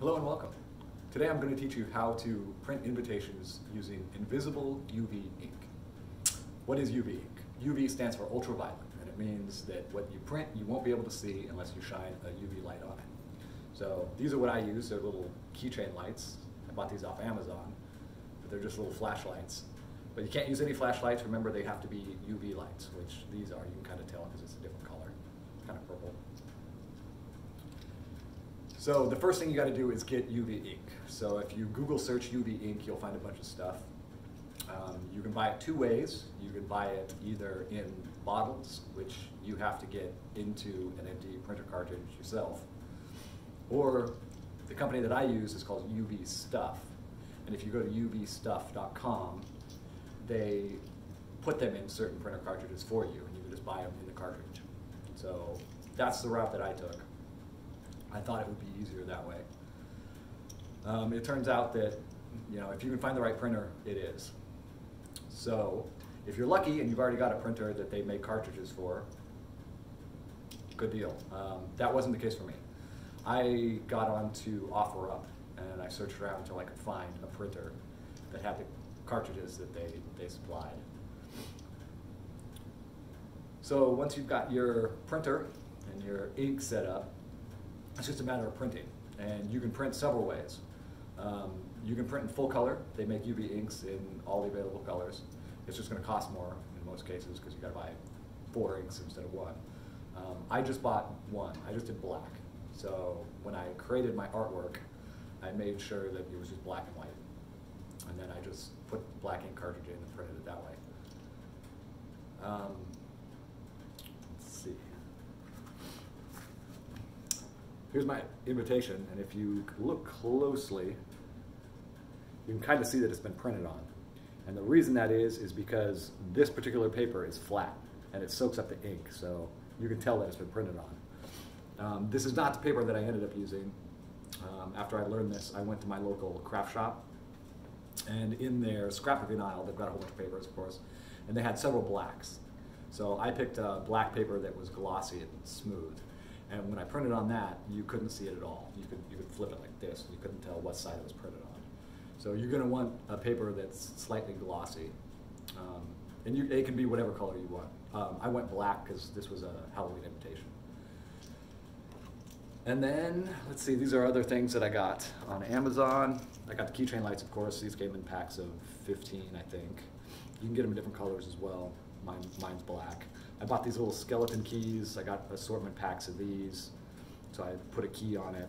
Hello and welcome. Today I'm going to teach you how to print invitations using invisible UV ink. What is UV ink? UV stands for ultraviolet, and it means that what you print you won't be able to see unless you shine a UV light on it. So these are what I use. They're little keychain lights. I bought these off Amazon, but they're just little flashlights. But you can't use any flashlights. Remember, they have to be UV lights, which these are. You can kind of tell because it's a different color. It's kind of purple. So the first thing you got to do is get UV ink. So if you Google search UV ink, you'll find a bunch of stuff. You can buy it two ways. You can buy it either in bottles, which you have to get into an empty printer cartridge yourself, or the company that I use is called UV Stuff. And if you go to uvstuff.com, they put them in certain printer cartridges for you, and you can just buy them in the cartridge. So that's the route that I took. I thought it would be easier that way. It turns out that, if you can find the right printer, it is. So if you're lucky and you've already got a printer that they make cartridges for, good deal. That wasn't the case for me. I got onto OfferUp and I searched around until I could find a printer that had the cartridges that they supplied. So once you've got your printer and your ink set up, it's just a matter of printing, and you can print several ways. You can print in full color. They make UV inks in all the available colors. It's just going to cost more in most cases because you got to buy 4 inks instead of 1. I just bought 1. I just did black. So when I created my artwork, I made sure that it was just black and white, and then I just put the black ink cartridge in and printed it that way. Let's see. Here's my invitation, and if you look closely, you can kind of see that it's been printed on. And the reason that is because this particular paper is flat, and it soaks up the ink, so you can tell that it's been printed on. This is not the paper that I ended up using. After I learned this, I went to my local craft shop, and in their scrapbooking aisle, they've got a whole bunch of papers, of course, and they had several blacks. So I picked a black paper that was glossy and smooth. And when I printed on that, you couldn't see it at all. You could flip it like this, and you couldn't tell what side it was printed on. So you're going to want a paper that's slightly glossy. And it can be whatever color you want. I went black because this was a Halloween invitation. And then, let's see, these are other things that I got on Amazon. I got the keychain lights, of course. These came in packs of 15, I think. You can get them in different colors as well. Mine's black. I bought these little skeleton keys. I got assortment packs of these, so I put a key on it.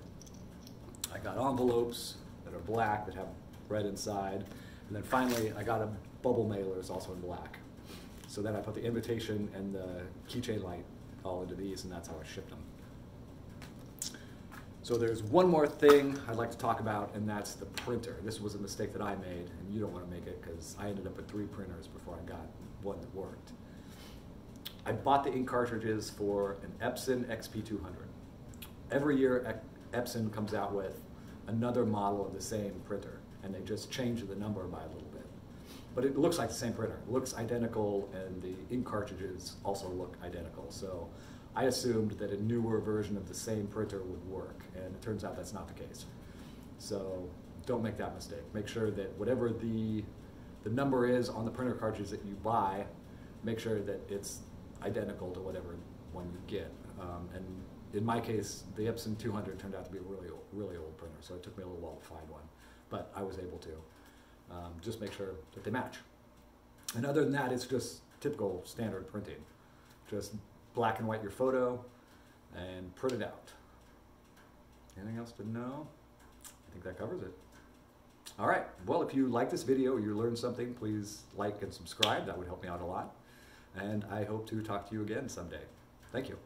I got envelopes that are black that have red inside. And then finally, I got a bubble mailers also in black. So then I put the invitation and the keychain light all into these, and that's how I shipped them. So there's one more thing I'd like to talk about, and that's the printer. This was a mistake that I made, and you don't want to make it because I ended up with 3 printers before I got one that worked. I bought the ink cartridges for an Epson XP200. Every year Epson comes out with another model of the same printer, and they just change the number by a little bit. But it looks like the same printer. It looks identical, and the ink cartridges also look identical. So I assumed that a newer version of the same printer would work, and it turns out that's not the case. So don't make that mistake. Make sure that whatever the number is on the printer cartridge that you buy, make sure that it's identical to whatever one you get. And in my case, the Epson 200 turned out to be a really old printer, so it took me a little while to find one, but I was able to. Just make sure that they match. And other than that, it's just typical standard printing. Just black and white your photo and print it out. Anything else to know? I think that covers it. All right, well, if you like this video or you learned something, please like and subscribe. That would help me out a lot. And I hope to talk to you again someday. Thank you.